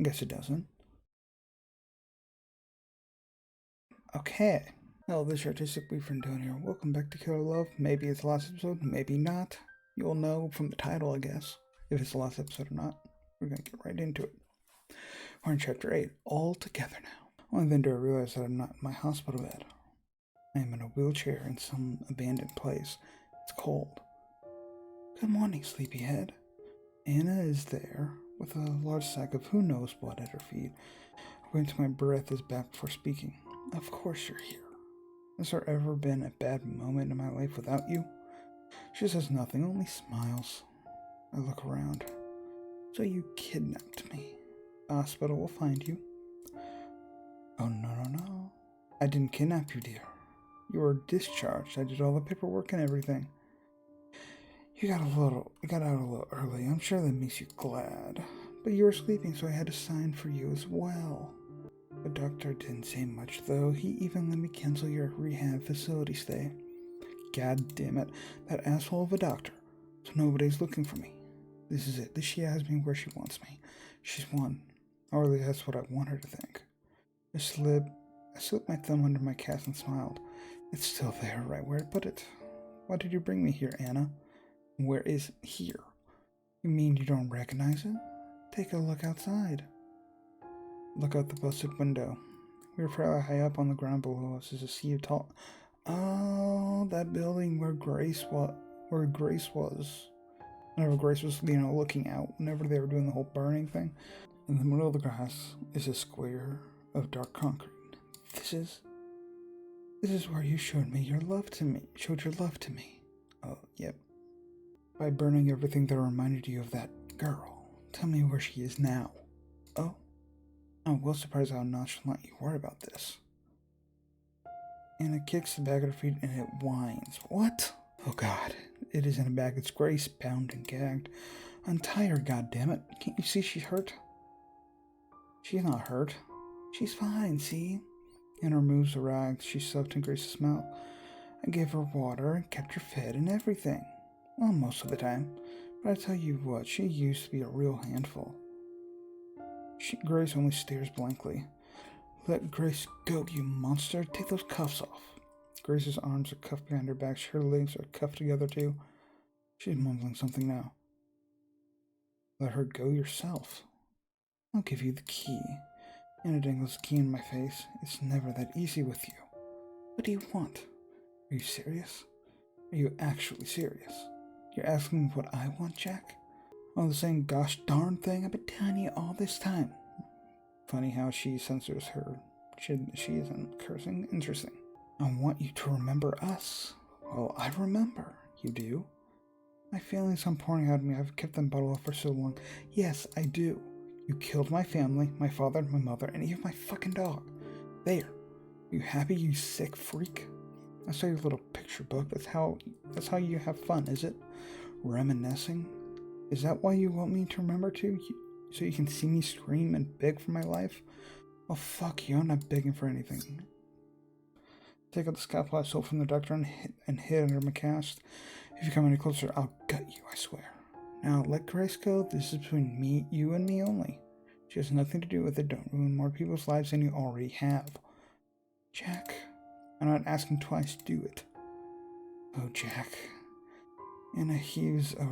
Guess it doesn't. Okay. Hello, this is Artistic Boyfriend Tone here. Welcome back to Killer Love. Maybe it's the last episode, maybe not. You'll know from the title, I guess, if it's the last episode or not. We're gonna get right into it. We're in Chapter 8, all together now. Only then do I realize that I'm not in my hospital bed. I am in a wheelchair in some abandoned place. It's cold. Good morning, sleepyhead. Anna is there, with a large sack of who knows what at her feet. Waiting till my breath is back before speaking. Of course you're here. Has there ever been a bad moment in my life without you? She says nothing, only smiles. I look around. So you kidnapped me. The hospital will find you. Oh, no. I didn't kidnap you, dear. You were discharged. I did all the paperwork and everything. You got out a little early. I'm sure that makes you glad. But you were sleeping, so I had to sign for you as well. The doctor didn't say much, though. He even let me cancel your rehab facility stay. God damn it, that asshole of a doctor. So nobody's looking for me. This is it. She has me where she wants me. She's won. Or at least that's what I want her to think. I slipped my thumb under my cast and smiled. It's still there, right where I put it. Why did you bring me here, Anna? Where is here? You mean you don't recognize it? Take a look outside. Look out the busted window. We were fairly high up on the ground below us is a sea of tall... Oh, that building where Grace was. Whenever Grace was, looking out, whenever they were doing the whole burning thing. In the middle of the grass is a square of dark concrete. This is where you showed your love to me. Oh, yep. By burning everything that reminded you of that girl. Tell me where she is now. Oh? I'm well surprised how nonchalant you were about this. Anna kicks the bag at her feet and it whines. What? Oh God. It is in a bag. It's Grace, bound and gagged. Untie her, goddammit. Can't you see she's hurt? She's not hurt. She's fine, see? Anna removes the rags she stuffed in Grace's mouth. I gave her water and kept her fed and everything. Well, most of the time. But I tell you what, she used to be a real handful. Grace only stares blankly. Let Grace go, you monster. Take those cuffs off. Grace's arms are cuffed behind her back. Her legs are cuffed together too. She's mumbling something now. Let her go yourself. I'll give you the key. Anna dangles the key in my face. It's never that easy with you. What do you want? Are you serious? Are you actually serious? You're asking me what I want, Jack? Oh, the same gosh darn thing I've been telling you all this time. Funny how she censors her. She isn't cursing. Interesting. I want you to remember us. Well, I remember. You do? My feelings I'm pouring out of me, I've kept them bottled up for so long. Yes, I do. You killed my family, my father, my mother, and even my fucking dog. There. Are you happy, you sick freak? I saw your little picture book. That's how you have fun, is it? Reminiscing? Is that why you want me to remember too? So you can see me scream and beg for my life? Oh, fuck you. I'm not begging for anything. Take out the scalpel I stole from the doctor and hid under my cast. If you come any closer, I'll gut you, I swear. Now, let Grace go. This is between you and me only. She has nothing to do with it. Don't ruin more people's lives than you already have. Jack, I'm not asking twice. Do it. Oh, Jack. Anna heaves a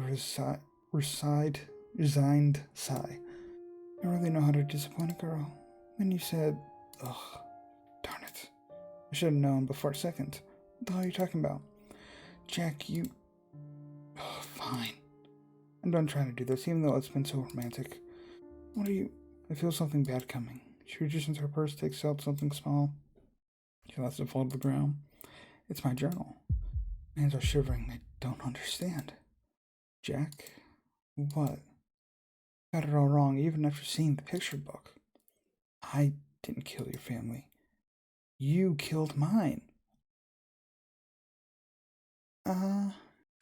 resigned sigh. I really know how to disappoint a girl. When you said, ugh, darn it. I should have known before a second. What the hell are you talking about? Jack, you... Oh, fine. I'm done trying to do this, even though it's been so romantic. What are you... I feel something bad coming. She reaches into her purse, takes out something small. She lets it fall to the ground. It's my journal. My hands are shivering. I don't understand. Jack? What? Got it all wrong, even after seeing the picture book. I didn't kill your family. You killed mine.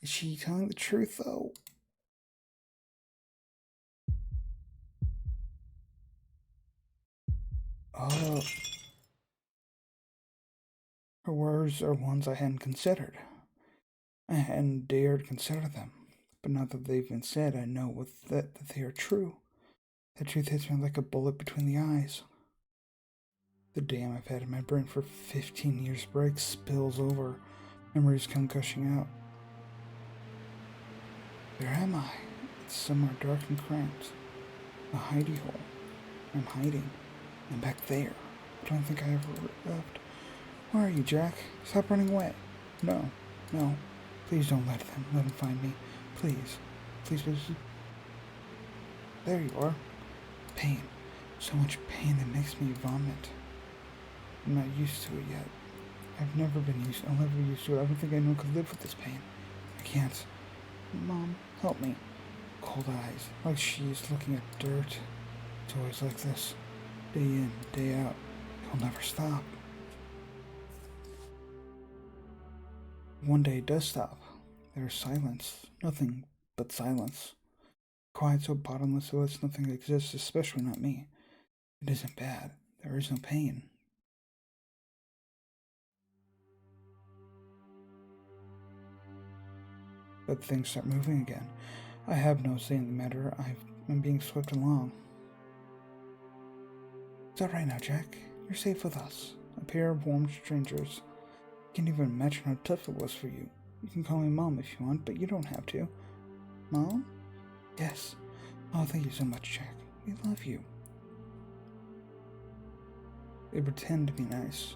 Is she telling the truth, though? Oh. Her words are ones I hadn't considered. I hadn't dared consider them. But now that they've been said, I know that they are true. The truth hits me like a bullet between the eyes. The dam I've had in my brain for 15 years breaks, spills over. Memories come gushing out. Where am I? It's somewhere dark and cramped. A hidey hole. I'm hiding. I'm back there. I don't think I ever left. Where are you, Jack? Stop running away. No. No. Please don't let them find me. Please. Please, please. There you are. Pain. So much pain that makes me vomit. I'm not used to it yet. I'll never be used to it. I don't think anyone could live with this pain. I can't. Mom, help me. Cold eyes, like she's looking at dirt. It's always like this. Day in, day out. It'll never stop. One day it does stop. There's silence. Nothing but silence. Quiet so bottomless so it's nothing exists, especially not me. It isn't bad. There is no pain. But things start moving again. I have no say in the matter. I'm being swept along. It's alright now, Jack. You're safe with us. A pair of warm strangers. I can't even imagine how tough it was for you. You can call me Mom if you want, but you don't have to. Mom? Yes. Oh, thank you so much, Jack. We love you. They pretend to be nice.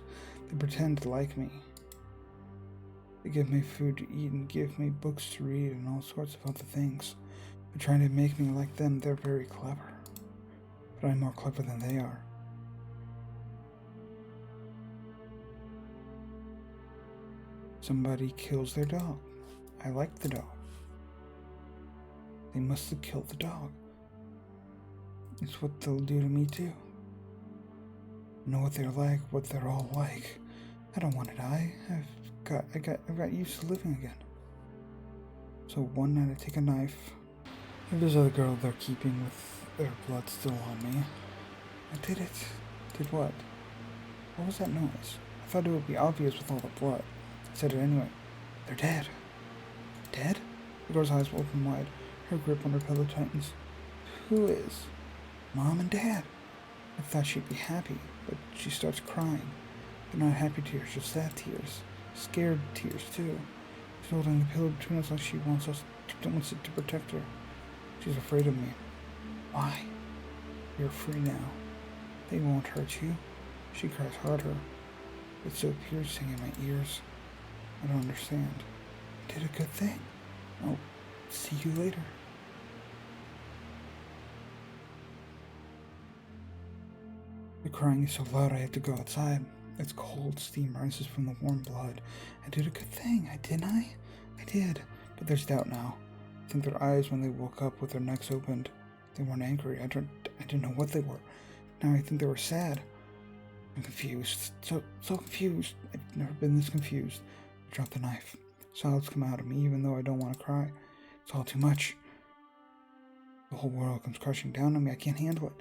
They pretend to like me. They give me food to eat and give me books to read and all sorts of other things. They're trying to make me like them. They're very clever. But I'm more clever than they are. Somebody kills their dog. I like the dog. They must have killed the dog. It's what they'll do to me too. I know what they're like, what they're all like. I don't want to die. I've got used to living again. So one night I take a knife. There's other girl they're keeping with their blood still on me. I did it. Did what? What was that noise? I thought it would be obvious with all the blood. I said it anyway. They're dead. Dead? The girl's eyes open wide. Her grip on her pillow tightens. Who is? Mom and Dad. I thought she'd be happy, but she starts crying. They're not happy tears, just sad tears. Scared tears, too. She's holding the pillow between us like she wants it to protect her. She's afraid of me. Why? You're free now. They won't hurt you. She cries harder. It's so piercing in my ears. I don't understand. I did a good thing. I'll see you later. The crying is so loud I have to go outside. It's cold steam rises from the warm blood. I did a good thing, didn't I? I did, but there's doubt now. I think their eyes when they woke up with their necks opened. They weren't angry. I didn't know what they were. Now I think they were sad. I'm confused. So confused. I've never been this confused. I drop the knife. Solids come out of me even though I don't want to cry. It's all too much. The whole world comes crashing down on me. I can't handle it.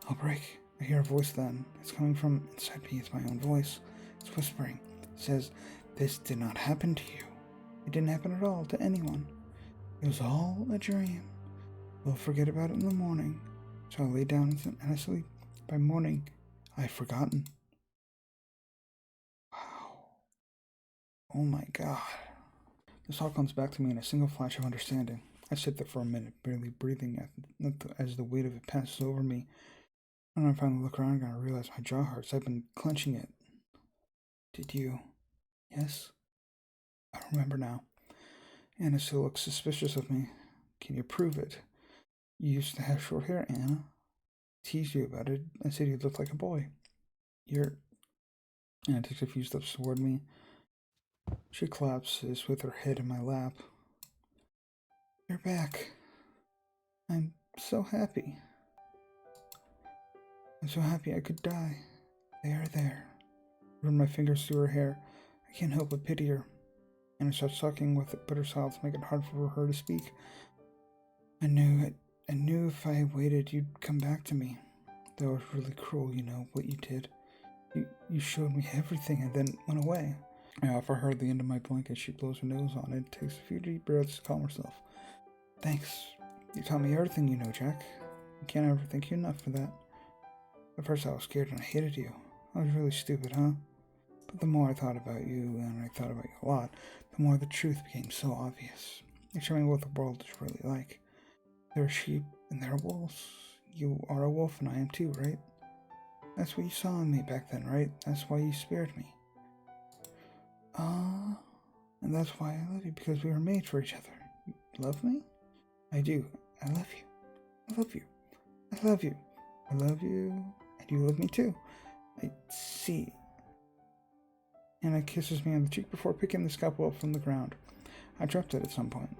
I'll break. I hear a voice then. It's coming from inside me. It's my own voice. It's whispering. It says, this did not happen to you. It didn't happen at all to anyone. It was all a dream. We'll forget about it in the morning. So I lay down and I sleep. By morning, I've forgotten. Wow. Oh my God. This all comes back to me in a single flash of understanding. I sit there for a minute, barely breathing as the weight of it passes over me. And I finally look around and I realize my jaw hurts. I've been clenching it. Did you? Yes? I don't remember now. Anna still looks suspicious of me. Can you prove it? You used to have short hair, Anna. I teased you about it. I said you looked like a boy. Anna takes a few steps toward me. She collapses with her head in my lap. You're back. I'm so happy. I'm so happy I could die. There. Run my fingers through her hair. I can't help but pity her. And I start sucking with it, but her sides make it hard for her to speak. I knew if I waited, you'd come back to me. That was really cruel, what you did. You showed me everything and then went away. I offer her the end of my blanket. She blows her nose on it, takes a few deep breaths to calm herself. Thanks. You taught me everything you know, Jack. I can't ever thank you enough for that. At first I was scared and I hated you. I was really stupid, huh? But the more I thought about you, and I thought about you a lot, the more the truth became so obvious. You showed me what the world is really like. There are sheep and there are wolves. You are a wolf and I am too, right? That's what you saw in me back then, right? That's why you spared me. And that's why I love you, because we were made for each other. You love me? I do. I love you. I love you. I love you. I love you. And you love me too. I see. Anna kisses me on the cheek before picking the scalpel up from the ground. I dropped it at some point.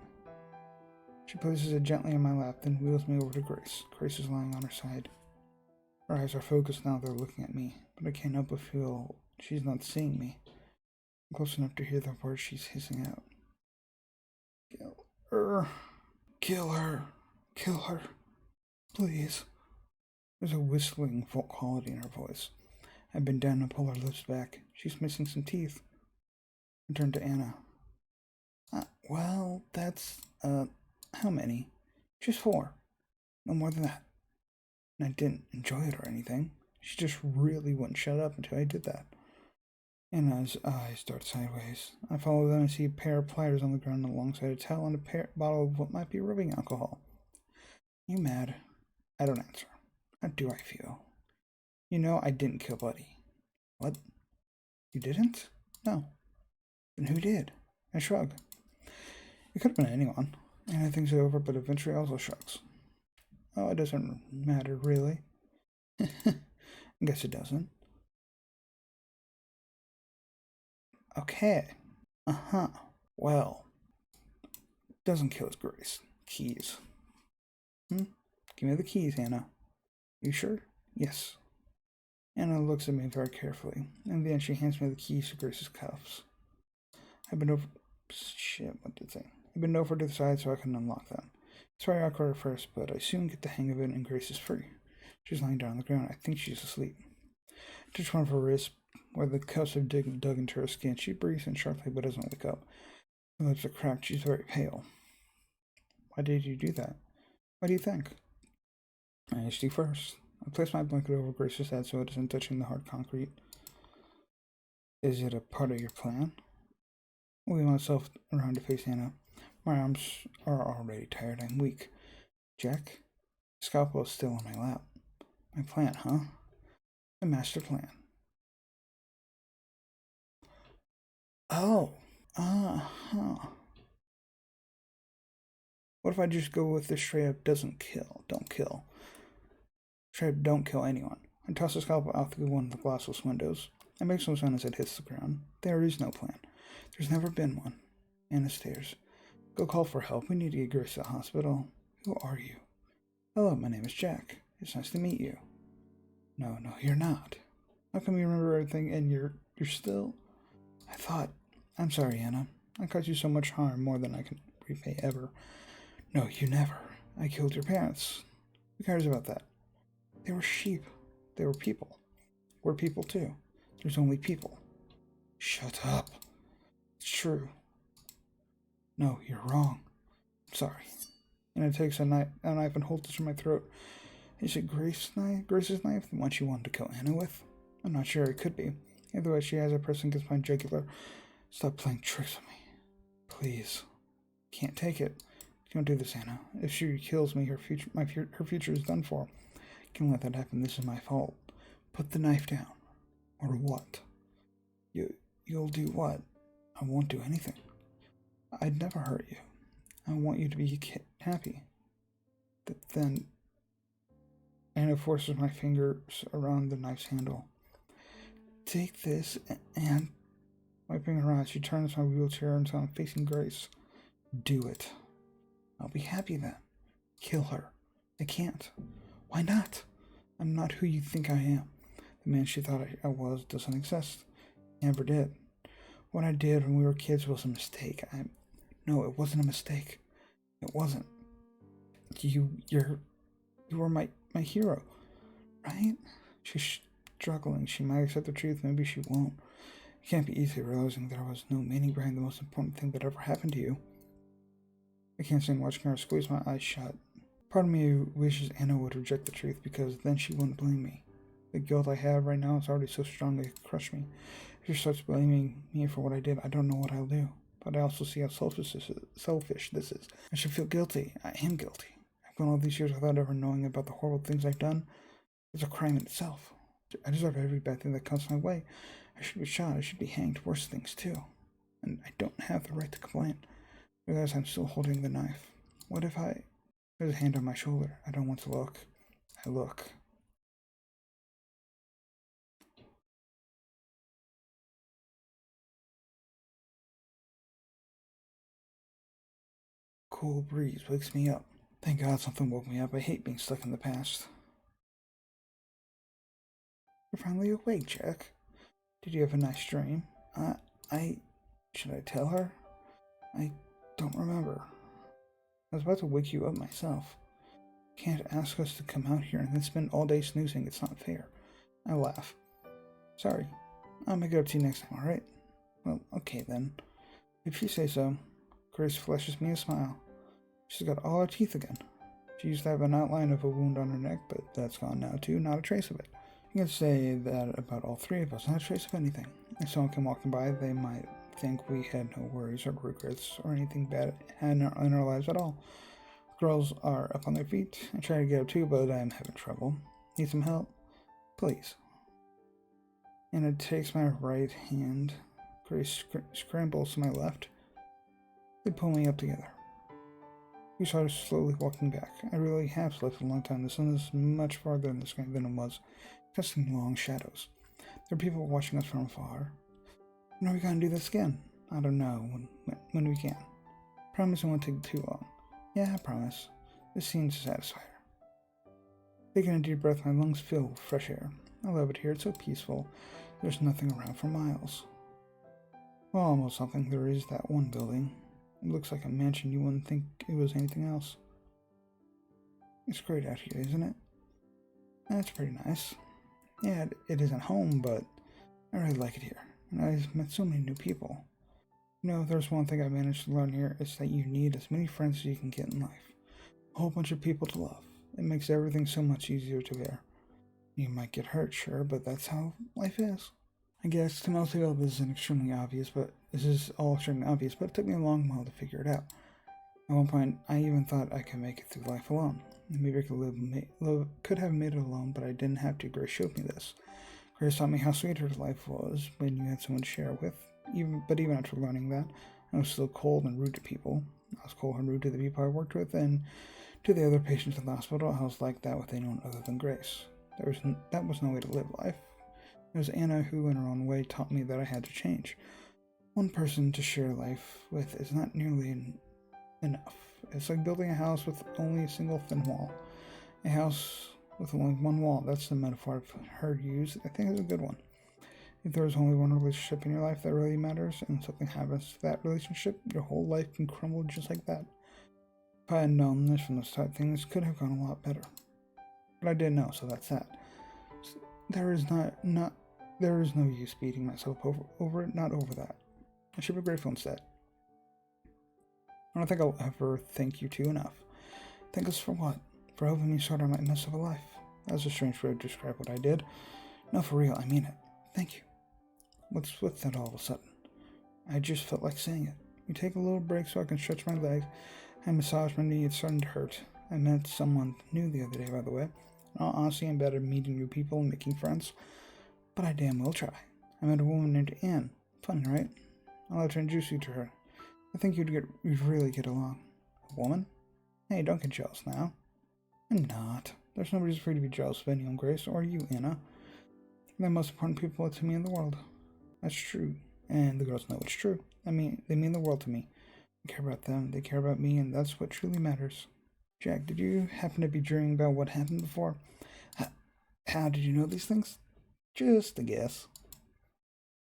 She places it gently in my lap, then wheels me over to Grace. Grace is lying on her side. Her eyes are focused now, they're looking at me, but I can't help but feel she's not seeing me. I'm close enough to hear the words she's hissing out. Kill her. Kill her. Kill her. Please. There's a whistling quality in her voice. I bend down and pull her lips back. She's missing some teeth. I turn to Anna. Well, that's, how many? Just 4. No more than that. And I didn't enjoy it or anything. She just really wouldn't shut up until I did that. Anna's eyes dart sideways. I follow them and see a pair of pliers on the ground alongside a towel and a bottle of what might be rubbing alcohol. You mad? I don't answer. How do I feel? You know I didn't kill Buddy. What? You didn't? No. Then who did? I shrug. It could have been anyone. Anna thinks it over, but eventually also shrugs. Oh, it doesn't matter, really. I guess it doesn't. Okay. Uh-huh. Well. Doesn't kill his Grace. Keys. Give me the keys, Anna. You sure? Yes. Anna looks at me very carefully, and then she hands me the keys to Grace's cuffs. I bend over... Shit, what did it say? I bend over to the side so I can unlock them. It's very awkward at first, but I soon get the hang of it and Grace is free. She's lying down on the ground. I think she's asleep. I touch one of her wrists where the cuffs have dug into her skin. She breathes in sharply but doesn't wake up. Her lips are cracked. She's very pale. Why did you do that? What do you think? I asked you first. I place my blanket over Grace's head so it isn't touching the hard concrete. Is it a part of your plan? I wheel myself around to face Anna. My arms are already tired. I'm weak. Jack? The scalpel is still on my lap. My plan, huh? The master plan. Oh. Uh-huh. What if I just go with the straight up don't kill? Straight up don't kill anyone. I toss the scalpel out through one of the glassless windows. It makes no sound as it hits the ground. There is no plan. There's never been one. Anna stares. Go call for help. We need to get Grace to the hospital. Who are you? Hello, my name is Jack. It's nice to meet you. No, you're not. How come you remember everything and you're still... I'm sorry, Anna. I caused you so much harm, more than I can repay ever. No, you never. I killed your parents. Who cares about that? They were sheep. They were people. We're people too. There's only people. Shut up. It's true. No, you're wrong. I'm sorry. And it takes a knife and holds it to my throat. Is it Grace's knife? The one she wanted to kill Anna with? I'm not sure. It could be. Either way, she has a pressing against my jugular. Stop playing tricks on me. Please. Can't take it. Don't do this, Anna. If she kills me, her future is done for. Can't let that happen. This is my fault. Put the knife down. Or what? You'll do what? I won't do anything. I'd never hurt you. I want you to be happy. Then Anna forces my fingers around the knife's handle. Take this and... Wiping her eyes, she turns my wheelchair until I'm facing Grace. Do it. I'll be happy then. Kill her. I can't. Why not? I'm not who you think I am. The man she thought I was doesn't exist. Never did. What I did when we were kids was a mistake. No, it wasn't a mistake. It wasn't. You were my hero, right? She's struggling. She might accept the truth. Maybe she won't. It can't be easy realizing there was no meaning behind the most important thing that ever happened to you. I can't stand watching her squeeze my eyes shut. Part of me wishes Anna would reject the truth because then she wouldn't blame me. The guilt I have right now is already so strong it could crush me. If she starts blaming me for what I did, I don't know what I'll do. But I also see how selfish this is. I should feel guilty. I am guilty. I've gone all these years without ever knowing about the horrible things I've done. It's a crime in itself. I deserve every bad thing that comes my way. I should be shot. I should be hanged. Worse things, too. And I don't have the right to complain. Realize I'm still holding the knife. What if There's a hand on my shoulder. I don't want to look. I look. Cool breeze wakes me up. Thank God something woke me up. I hate being stuck in the past. You're finally awake, Jack. Did you have a nice dream? Should I tell her? I don't remember. I was about to wake you up myself. You can't ask us to come out here and then spend all day snoozing. It's not fair. I laugh. Sorry. I'll make it up to you next time, alright? Well, okay then. If you say so. Grace flashes me a smile. She's got all her teeth again. She used to have an outline of a wound on her neck, but that's gone now too, not a trace of it. You can say that about all three of us, not a trace of anything. If someone came walking by, they might think we had no worries or regrets or anything bad in our lives at all. The girls are up on their feet. I try to get up too, but I'm having trouble. Need some help? Please. And it takes my right hand. Grace scrambles to my left. They pull me up together. We started slowly walking back. I really have slept a long time. The sun is much farther in the sky than it was, casting long shadows. There are people watching us from afar. When are we going to do this again? I don't know. When we can. Promise it won't take too long. Yeah, I promise. This seems to satisfy her. Taking a deep breath, my lungs fill with fresh air. I love it here. It's so peaceful. There's nothing around for miles. Well, almost something. There is that one building. It looks like a mansion. You wouldn't think it was anything else. It's great out here, isn't it? That's pretty nice. Yeah, it isn't home, but I really like it here. And I've met so many new people. You know, if there's one thing I managed to learn here, it's that you need as many friends as you can get in life. A whole bunch of people to love. It makes everything so much easier to bear. You might get hurt, sure, but that's how life is. I guess to most people this is extremely obvious, but it took me a long while to figure it out. At one point, I even thought I could make it through life alone. Maybe I could have made it alone, but I didn't have to. Grace showed me this. Grace taught me how sweet her life was when you had someone to share with. Even after learning that, I was still cold and rude to people. I was cold and rude to the people I worked with, and to the other patients in the hospital. I was like that with anyone other than Grace. That was no way to live life. It was Anna who, in her own way, taught me that I had to change. One person to share life with is not nearly enough. It's like building a house with only a single thin wall. A house with only one wall. That's the metaphor I've heard used. I think it's a good one. If there's only one relationship in your life that really matters, and something happens to that relationship, your whole life can crumble just like that. If I had known this from the start, things could have gone a lot better. But I didn't know, so that's that. There is no use beating myself over it, not over that. I should be grateful instead. I don't think I'll ever thank you two enough. Thank us for what? For helping me sort out my mess of a life. That's a strange way to describe what I did. No, for real, I mean it. Thank you. What's with that all of a sudden? I just felt like saying it. We take a little break so I can stretch my legs. I massage my knee, it's starting to hurt. I met someone new the other day, by the way. In all honesty, I'm bad at meeting new people and making friends. But I damn well try. I met a woman named Anne. Funny, right? I'll have to introduce you to her. I think you'd really get along. A woman? Hey, don't get jealous now. I'm not. There's no reason for you to be jealous of anyone, Grace, or you, Anna. They're the most important people to me in the world. That's true. And the girls know it's true. They mean the world to me. I care about them, they care about me, and that's what truly matters. Jack, did you happen to be dreaming about what happened before? How did you know these things? Just a guess.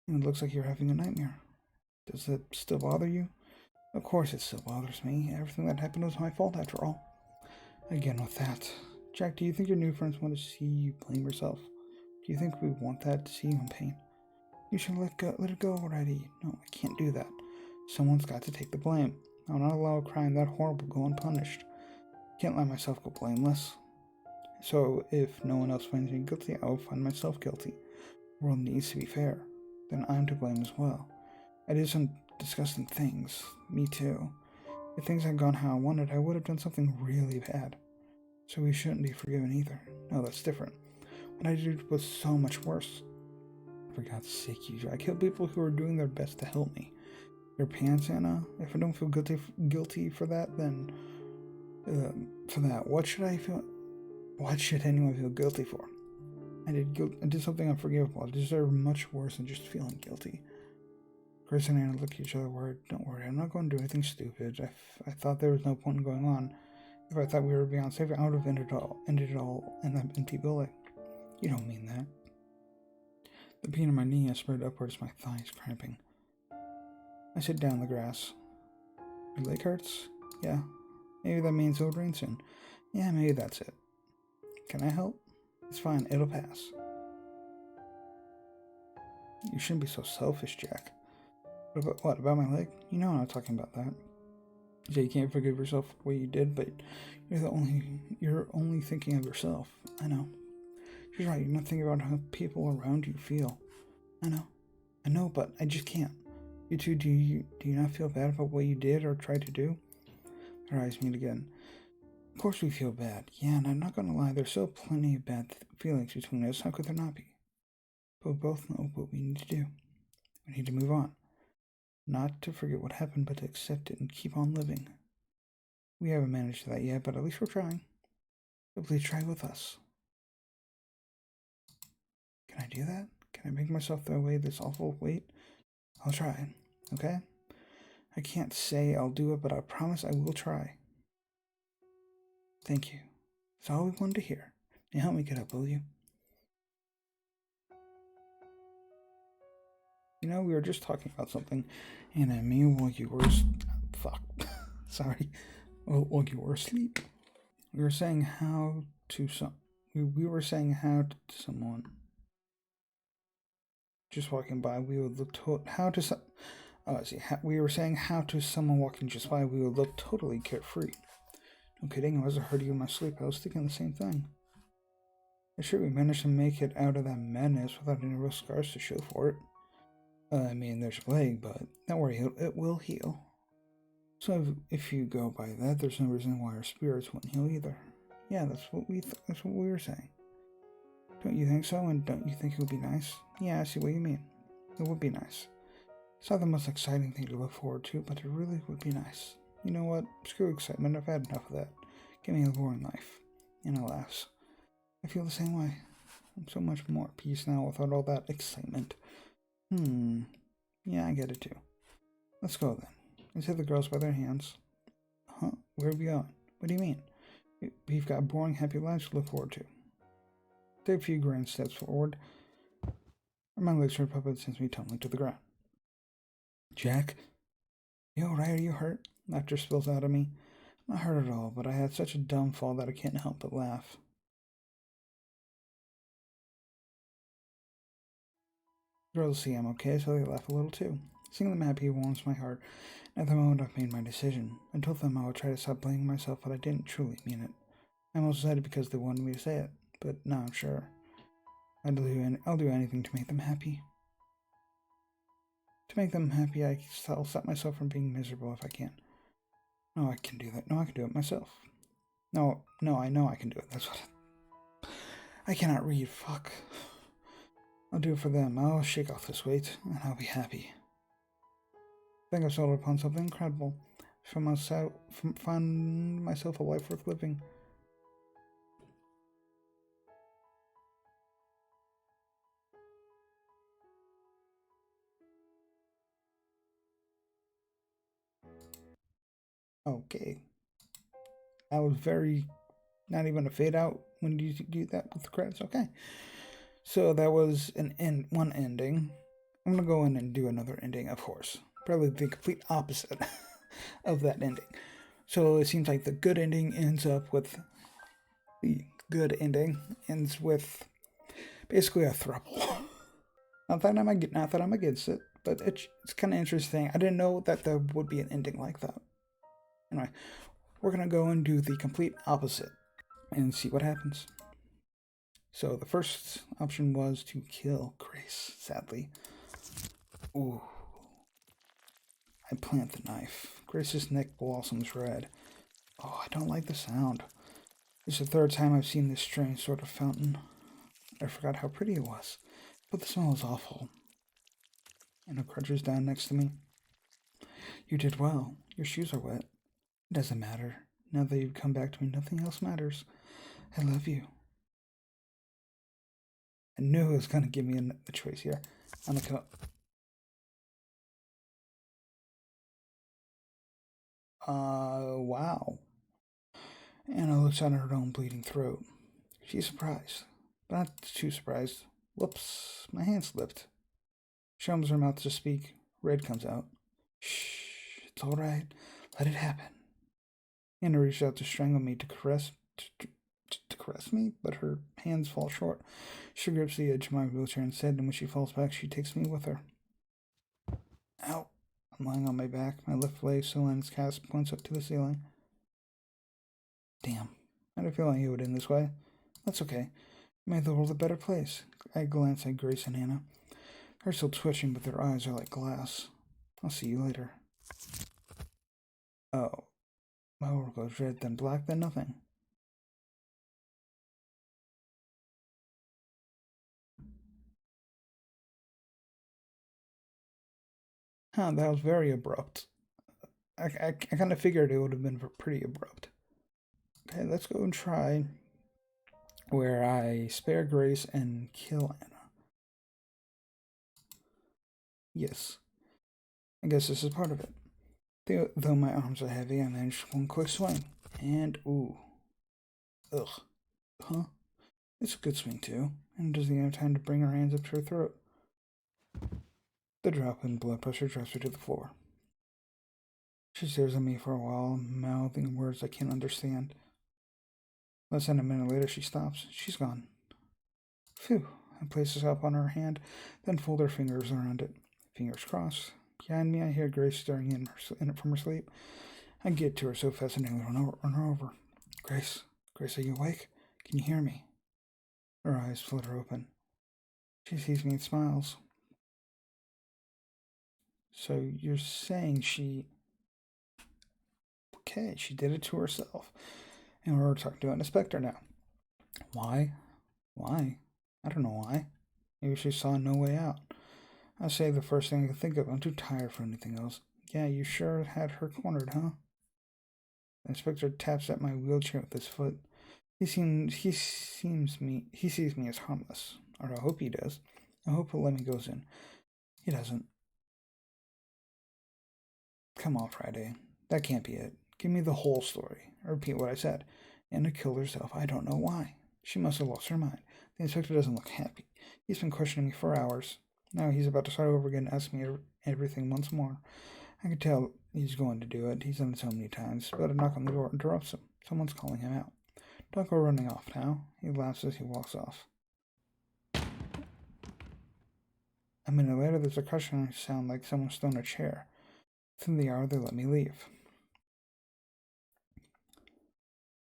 It looks like you're having a nightmare. Does it still bother you? Of course it still bothers me. Everything that happened was my fault after all. Again with that. Jack, do you think your new friends want to see you blame yourself? Do you think we want that to see you in pain? You should let it go already. No, I can't do that. Someone's got to take the blame. I'll not allow a crime that horrible go unpunished. Can't let myself go blameless. So if no one else finds me guilty, I will find myself guilty. The world needs to be fair. Then I'm to blame as well. I did some disgusting things. Me too. If things had gone how I wanted, I would have done something really bad. So we shouldn't be forgiven either. No, that's different. What I did was so much worse. For God's sake, Yuji, I killed people who were doing their best to help me. Your pants, Anna? If I don't feel guilty for that, then for that, what should I feel? What should anyone feel guilty for? I did something unforgivable. I deserve much worse than just feeling guilty. Chris and Anna look at each other worried. Don't worry, I'm not going to do anything stupid. I thought there was no point in going on. If I thought we were beyond safe, I would have ended it all in that empty building. You don't mean that. The pain in my knee has spread upwards, my thighs cramping. I sit down on the grass. Your leg hurts? Yeah. Maybe that means it'll rain soon. Yeah, maybe that's it. Can I help? It's fine, it'll pass. You shouldn't be so selfish, Jack. What about my leg? You know I'm not talking about that. You say you can't forgive yourself for what you did, but you're only thinking of yourself. I know. She's right, you're not thinking about how people around you feel. I know, but I just can't. You two, do you not feel bad about what you did or tried to do? Her eyes meet again. Of course we feel bad. Yeah, and I'm not gonna lie, there's still plenty of bad feelings between us. How could there not be? But we both know what we need to do. We need to move on. Not to forget what happened, but to accept it and keep on living. We haven't managed that yet, but at least we're trying. So please try with us. Can I do that? Can I make myself throw away this awful weight? I'll try, okay? I can't say I'll do it, but I promise I will try. Thank you. That's all we wanted to hear. Now help me get up, will you? You know, we were just talking about something, and I mean, while you were... Fuck. Sorry. While you were asleep. We were saying how to we were saying how to someone just walking by, we would look we were saying how to someone walking just by, we would look totally carefree. No kidding, I wasn't hurting you in my sleep. I was thinking the same thing. I'm sure we managed to make it out of that madness without any real scars to show for it. I mean, there's a leg, but don't worry, it will heal. So if you go by that, there's no reason why our spirits wouldn't heal either. Yeah, that's what we were saying. Don't you think so? And don't you think it would be nice? Yeah, I see what you mean. It would be nice. It's not the most exciting thing to look forward to, but it really would be nice. You know what? Screw excitement. I've had enough of that. Give me a boring life. And it laughs. I feel the same way. I'm so much more at peace now without all that excitement. Yeah, I get it too. Let's go then. Let's hit the girls by their hands. Huh? Where are we going? What do you mean? We've got boring, happy lives to look forward to. Take a few grand steps forward. My legs hurt, puppet sends me tumbling to the ground. Jack? You alright? Are you hurt? Laughter spills out of me. Not hurt at all, but I had such a dumb fall that I can't help but laugh. Girls see I'm okay, so they laugh a little too. Seeing them happy warms my heart. At the moment I've made my decision. I told them I would try to stop blaming myself, but I didn't truly mean it. I almost said it because they wanted me to say it, but now I'm sure. I'll do anything to make them happy. To make them happy, I'll stop myself from being miserable if I can. No, I can do that. No, I can do it myself. No, I know I can do it. That's what I cannot read. Fuck. I'll do it for them. I'll shake off this weight, and I'll be happy. I think I've stumbled upon something incredible. Find myself a life worth living. Okay. That was very... not even a fade out when you do that with the credits. Okay. So that was one ending. I'm going to go in and do another ending, of course. Probably the complete opposite of that ending. So it seems like the good ending ends up with... the good ending ends with basically a throuple. Not that I'm against it, but it's kind of interesting. I didn't know that there would be an ending like that. Anyway, we're gonna go and do the complete opposite and see what happens. So the first option was to kill Grace, sadly. Ooh. I plant the knife. Grace's neck blossoms red. Oh, I don't like the sound. It's the third time I've seen this strange sort of fountain. I forgot how pretty it was, but the smell is awful. Anna crouches down next to me. You did well. Your shoes are wet. It doesn't matter. Now that you've come back to me, nothing else matters. I love you. I knew it was going to give me a choice here. I'm going to go. Wow. Anna looks at her own bleeding throat. She's surprised, but not too surprised. Whoops, my hand slipped. She opens her mouth to speak. Red comes out. Shh, it's all right. Let it happen. Anna reaches out to strangle me to caress me, but her hands fall short. She grips the edge of my wheelchair instead, and when she falls back, she takes me with her. Ow. I'm lying on my back. My left leg still in its cast points up to the ceiling. Damn. I didn't feel like it would end this way. That's okay. It made the world a better place. I glance at Grace and Anna. They're still twitching, but their eyes are like glass. I'll see you later. Oh. My world goes red, then black, then nothing. Huh, that was very abrupt. I kind of figured it would have been pretty abrupt. Okay, let's go and try where I spare Grace and kill Anna. Yes. I guess this is part of it. Though my arms are heavy, I managed one quick swing. And, ooh. Ugh. Huh? It's a good swing, too. And doesn't even have time to bring her hands up to her throat. The drop in blood pressure drops her to the floor. She stares at me for a while, mouthing words I can't understand. Less than a minute later, she stops. She's gone. Phew. I place the cup on her hand, then fold her fingers around it. Fingers crossed. Behind me, I hear Grace staring in from her sleep. I get to her so fast I nearly run her over. Grace, are you awake? Can you hear me? Her eyes flutter open. She sees me and smiles. So you're saying she... Okay, she did it to herself. And we're talking to an inspector now. Why? Why? I don't know why. Maybe she saw no way out. I say the first thing I can think of. I'm too tired for anything else. Yeah, you sure had her cornered, huh? The inspector taps at my wheelchair with his foot. He sees me as harmless. Or I hope he does. I hope he'll let me go in. He doesn't. Come on, Friday. That can't be it. Give me the whole story. I repeat what I said. Anna killed herself. I don't know why. She must have lost her mind. The inspector doesn't look happy. He's been questioning me for hours. Now he's about to start over again and ask me everything once more. I can tell he's going to do it. He's done it so many times. But a knock on the door interrupts him. Someone's calling him out. Don't go running off now. He laughs as he walks off. A minute later, there's a crushing sound like someone's thrown a chair. Within the hour, they let me leave.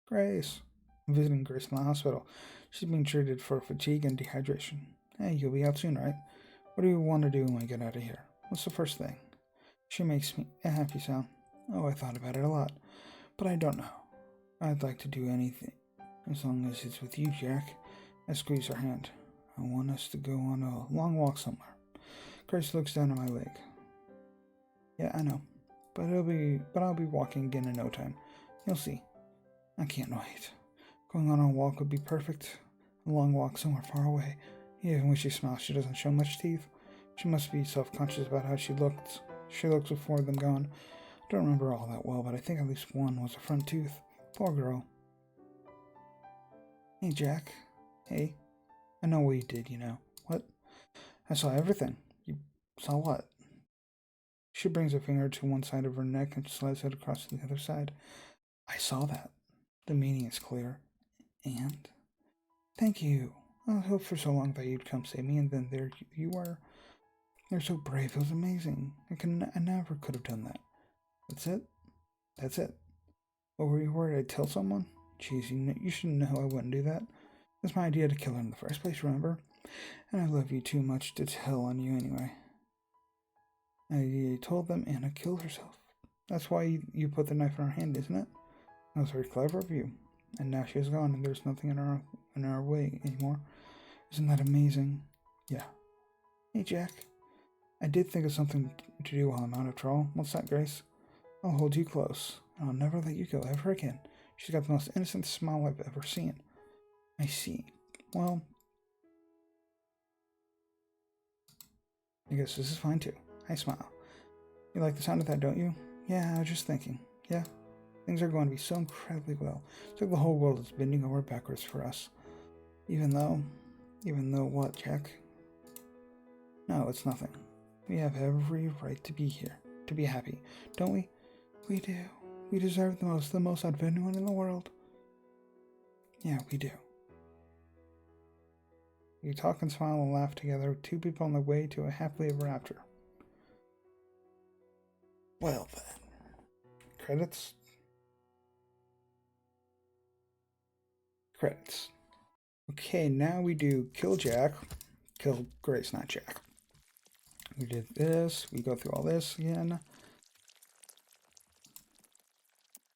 Grace. I'm visiting Grace in the hospital. She's being treated for fatigue and dehydration. Hey, you'll be out soon, right? What do you want to do when we get out of here? What's the first thing? She makes me a happy sound. Oh, I thought about it a lot. But I don't know. I'd like to do anything. As long as it's with you, Jack. I squeeze her hand. I want us to go on a long walk somewhere. Grace looks down at my leg. Yeah, I know. But I'll be walking again in no time. You'll see. I can't wait. Going on a walk would be perfect. A long walk somewhere far away. Even when she smiles, she doesn't show much teeth. She must be self-conscious about how she looks. She looks with four of them gone. I don't remember all that well, but I think at least one was a front tooth. Poor girl. Hey, Jack. Hey. I know what you did, you know. What? I saw everything. You saw what? She brings a finger to one side of her neck and slides it across to the other side. I saw that. The meaning is clear. And? Thank you. I hoped for so long that you'd come save me, and then there you were. You're so brave. It was amazing. I never could have done that. That's it? That's it. Or were you worried I'd tell someone? Jeez, you should know I wouldn't do that. It's my idea to kill her in the first place, remember? And I love you too much to tell on you anyway. I told them Anna killed herself. That's why you put the knife in her hand, isn't it? That was very clever of you. And now she is gone, and there's nothing in our way anymore. Isn't that amazing? Yeah. Hey, Jack. I did think of something to do while I'm out after all. What's that, Grace? I'll hold you close. I'll never let you go ever again. She's got the most innocent smile I've ever seen. I see. Well, I guess this is fine too. I smile. You like the sound of that, don't you? Yeah, I was just thinking. Yeah, things are going to be so incredibly well. It's like the whole world is bending over backwards for us. Even though what, Jack? No, it's nothing. We have every right to be here, to be happy, don't we? We do. We deserve the most out of anyone in the world. Yeah, we do. We talk and smile and laugh together, two people on the way to a happily ever after. Well then. Credits. Credits. Okay, now we do kill Jack. Kill Grace, not Jack. We did this. We go through all this again.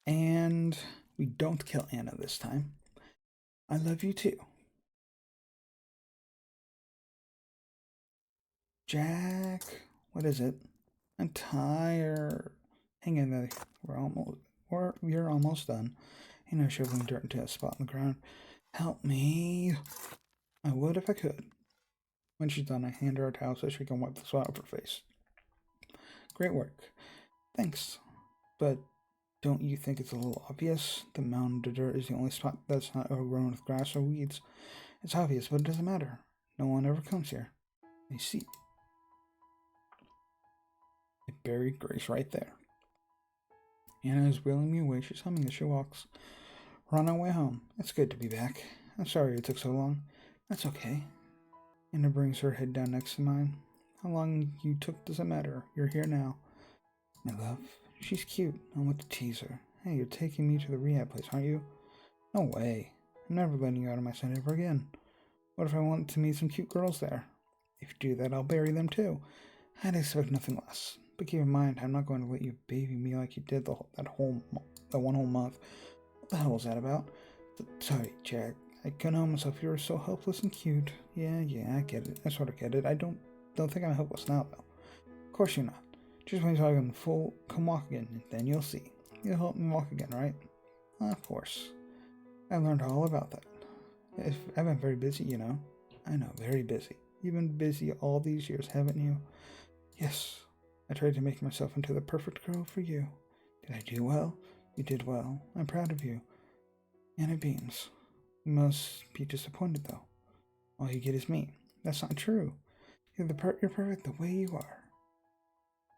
And we don't kill Anna this time. I love you too. Jack, what is it? I'm tired. Hang in there. We're almost done. Shoveling dirt into a spot on the ground. Help me. I would if I could. When she's done, I hand her a towel so she can wipe the sweat off her face. Great work. Thanks. But don't you think it's a little obvious? The mound of dirt is the only spot that's not overgrown with grass or weeds. It's obvious, but it doesn't matter. No one ever comes here. I see. I buried Grace right there. Anna is wheeling me away. She's humming as she walks. We're on our way home. It's good to be back. I'm sorry it took so long. That's okay. Anna brings her head down next to mine. How long you took doesn't matter. You're here now. My love. She's cute. I want to tease her. Hey, you're taking me to the rehab place, aren't you? No way. I'm never letting you out of my sight ever again. What if I want to meet some cute girls there? If you do that, I'll bury them too. I'd expect nothing less. But keep in mind, I'm not going to let you baby me like you did that one whole month. What the hell was that about? Sorry, Jack. I couldn't help myself. You were so helpless and cute. Yeah, I get it. I sort of get it. I don't think I'm helpless now, though. Of course you're not. Just wait until I can come walk again, and then you'll see. You'll help me walk again, right? Of course. I learned all about that. I've been very busy, you know. I know, very busy. You've been busy all these years, haven't you? Yes. I tried to make myself into the perfect girl for you. Did I do well? You did well. I'm proud of you. Anna Beans. You must be disappointed, though. All you get is me. That's not true. You're perfect the way you are.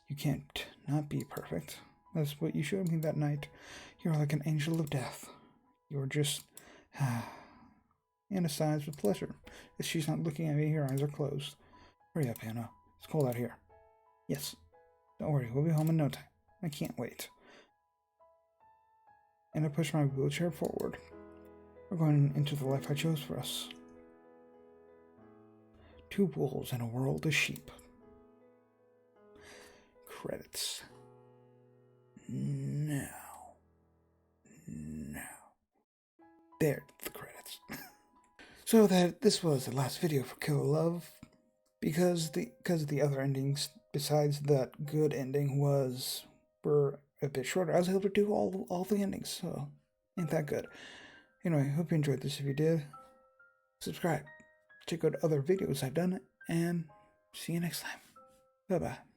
You can't not be perfect. That's what you showed me that night. You're like an angel of death. You're just... Anna sighs with pleasure. As she's not looking at me, her eyes are closed. Hurry up, Anna. It's cold out here. Yes. Don't worry, we'll be home in no time. I can't wait. And I push my wheelchair forward. We're going into the life I chose for us. 2 wolves in a world of sheep. Credits. Now. There, the credits. So this was the last video for Killer Love. Because the other endings, besides that good ending, were a bit shorter. I was able to do all the endings, so ain't that good. Anyway, hope you enjoyed this. If you did, subscribe, check out other videos I've done, and see you next time. Bye bye.